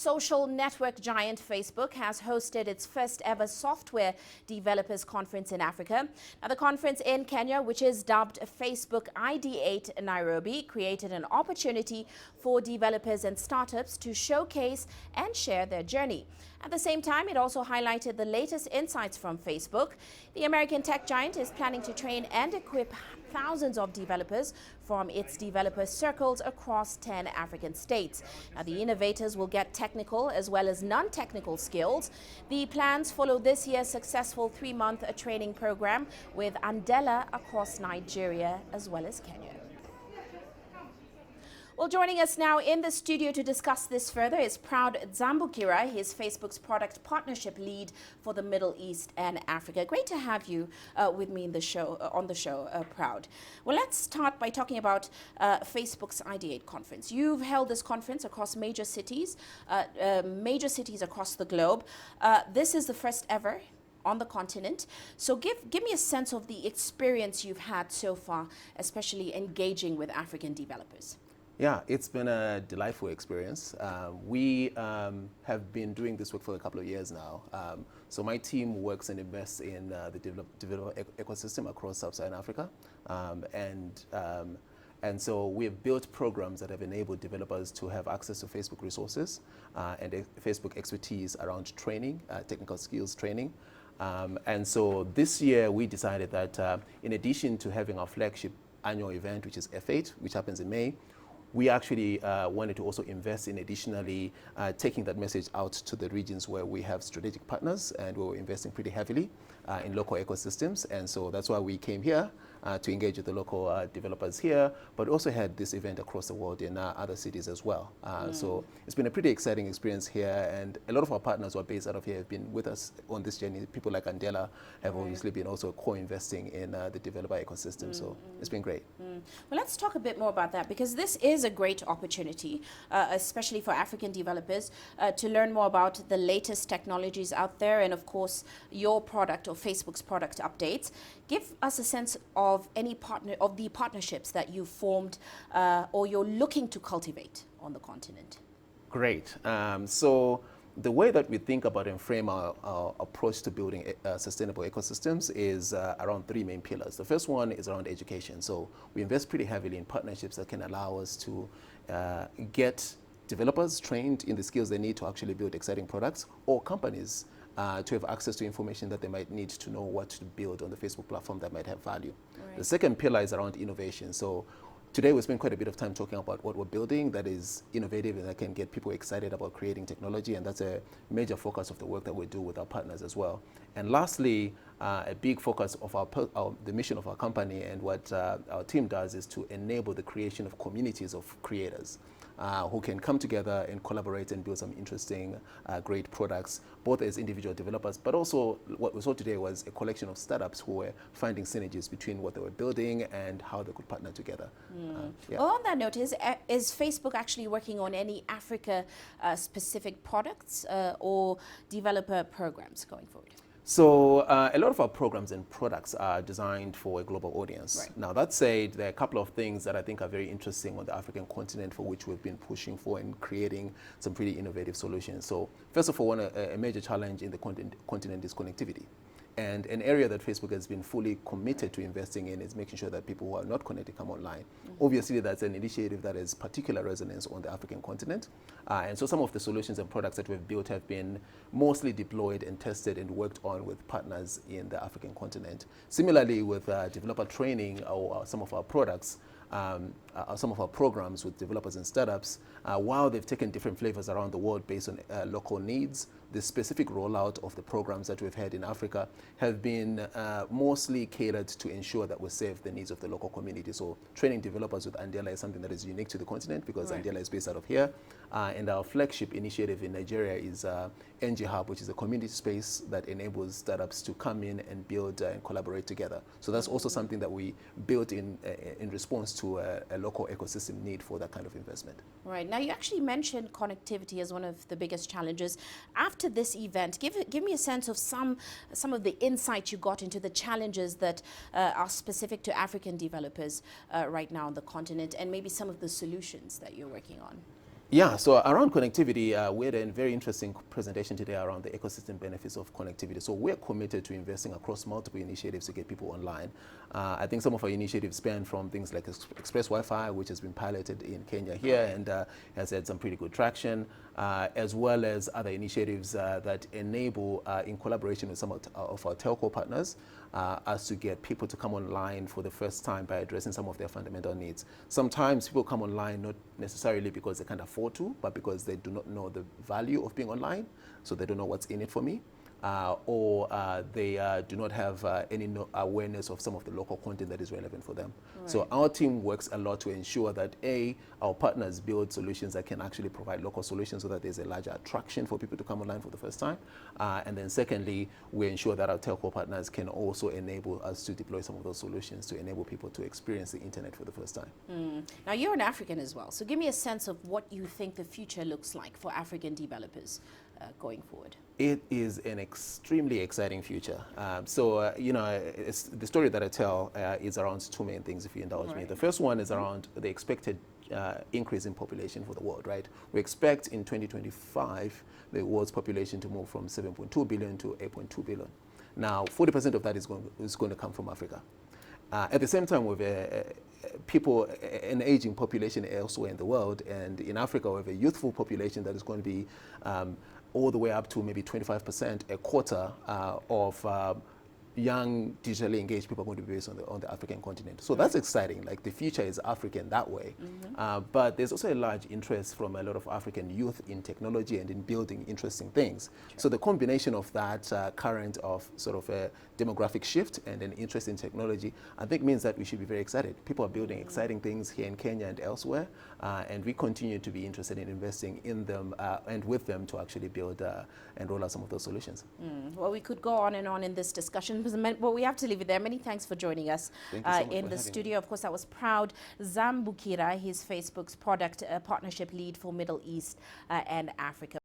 social network giant Facebook has hosted its first ever software developers conference in Africa. Now, the conference in Kenya, which is dubbed Facebook ID8 Nairobi, created an opportunity for developers and startups to showcase and share their journey. At the same time, it also highlighted the latest insights from Facebook. The American tech giant is planning to train and equip thousands of developers from its developer circles across 10 African states. Now, the innovators will get technical as well as non-technical skills. The plans follow this year's successful 3-month training program with Andela across Nigeria as well as Kenya. Well, joining us now in the studio to discuss this further is Proud Zambukira. He is Facebook's product partnership lead for the Middle East and Africa. Great to have you with me in the show, Proud. Well, let's start by talking about Facebook's ID8 conference. You've held this conference across major cities across the globe. This is the first ever on the continent. So give me a sense of the experience you've had so far, especially engaging with African developers. Yeah, it's been a delightful experience. We have been doing this work for a couple of years now. So my team works and invests in the developer ecosystem across Sub-Saharan Africa. And so we have built programs that have enabled developers to have access to Facebook resources and Facebook expertise around training, technical skills training. And so this year we decided that in addition to having our flagship annual event, which is F8, which happens in May, we actually wanted to also invest in additionally taking that message out to the regions where we have strategic partners, and we're investing pretty heavily in local ecosystems. And so that's why we came here to engage with the local developers here, but also had this event across the world in other cities as well. So it's been a pretty exciting experience here, and a lot of our partners who are based out of here have been with us on this journey. People like Andela have obviously been also co-investing in the developer ecosystem, so it's been great. Well, let's talk a bit more about that, because this is a great opportunity, especially for African developers, to learn more about the latest technologies out there, and of course your product or Facebook's product updates. Give us a sense of the partnerships that you formed or you're looking to cultivate on the continent. Great. So the way that we think about and frame our approach to building sustainable ecosystems is around 3 main pillars. The first one is around education. So we invest pretty heavily in partnerships that can allow us to get developers trained in the skills they need to actually build exciting products, or companies to have access to information that they might need to know what to build on the Facebook platform that might have value. Right. The second pillar is around innovation. So today we spent quite a bit of time talking about what we're building that is innovative and that can get people excited about creating technology, and that's a major focus of the work that we do with our partners as well. And lastly, a big focus of the mission of our company and what our team does is to enable the creation of communities of creators who can come together and collaborate and build some interesting, great products, both as individual developers, but also what we saw today was a collection of startups who were finding synergies between what they were building and how they could partner together. Well, on that note, is Facebook actually working on any Africa-specific products or developer programs going forward? So a lot of our programs and products are designed for a global audience. Right. Now, that said, there are a couple of things that I think are very interesting on the African continent for which we've been pushing for and creating some pretty innovative solutions. So first of all, a major challenge in the continent is connectivity. And an area that Facebook has been fully committed to investing in is making sure that people who are not connected come online. Obviously, that's an initiative that has particular resonance on the African continent. And so some of the solutions and products that we've built have been mostly deployed and tested and worked on with partners in the African continent. Similarly, with developer training or some of our products, some of our programs with developers and startups, while they've taken different flavors around the world based on local needs, the specific rollout of the programs that we've had in Africa have been mostly catered to ensure that we serve the needs of the local community. So training developers with Andela is something that is unique to the continent because Andela is based out of here. And our flagship initiative in Nigeria is NG Hub, which is a community space that enables startups to come in and build and collaborate together. So that's also something that we built in response to a local ecosystem need for that kind of investment. Right. Now, you actually mentioned connectivity as one of the biggest challenges. After this event, give me a sense of some of the insights you got into the challenges that are specific to African developers right now on the continent, and maybe some of the solutions that you're working on. Yeah, so around connectivity, we had a very interesting presentation today around the ecosystem benefits of connectivity. So we're committed to investing across multiple initiatives to get people online. I think some of our initiatives span from things like Express Wi-Fi, which has been piloted in Kenya here and has had some pretty good traction, as well as other initiatives that enable, in collaboration with some of our telco partners, us to get people to come online for the first time by addressing some of their fundamental needs. Sometimes people come online not necessarily because they can't afford to, but because they do not know the value of being online, so they don't know what's in it for me. Or they do not have any awareness of some of the local content that is relevant for them. Right. So our team works a lot to ensure that our partners build solutions that can actually provide local solutions so that there's a larger attraction for people to come online for the first time. And then secondly, we ensure that our telco partners can also enable us to deploy some of those solutions to enable people to experience the internet for the first time. Now you're an African as well, so give me a sense of what you think the future looks like for African developers going forward. It is an extremely exciting future. You know, the story that I tell is around two main things, if you indulge me. The first one is around the expected increase in population for the world, right? We expect in 2025 the world's population to move from 7.2 billion to 8.2 billion. Now, 40% of that is going to come from Africa. At the same time, with an aging population elsewhere in the world, and in Africa, we have a youthful population that is going to be all the way up to maybe 25%, a quarter of young, digitally engaged people are going to be based on the African continent. So that's exciting. Like, the future is African that way. But there's also a large interest from a lot of African youth in technology and in building interesting things. Sure. So the combination of that current of sort of a demographic shift and an interest in technology, I think means that we should be very excited. People are building exciting things here in Kenya and elsewhere, and we continue to be interested in investing in them and with them to actually build and roll out some of those solutions. Well, we could go on and on in this discussion, but we have to leave it there. Many thanks for joining us in the studio. Of course, I was proud. Zambukira, he's Facebook's product partnership lead for Middle East and Africa.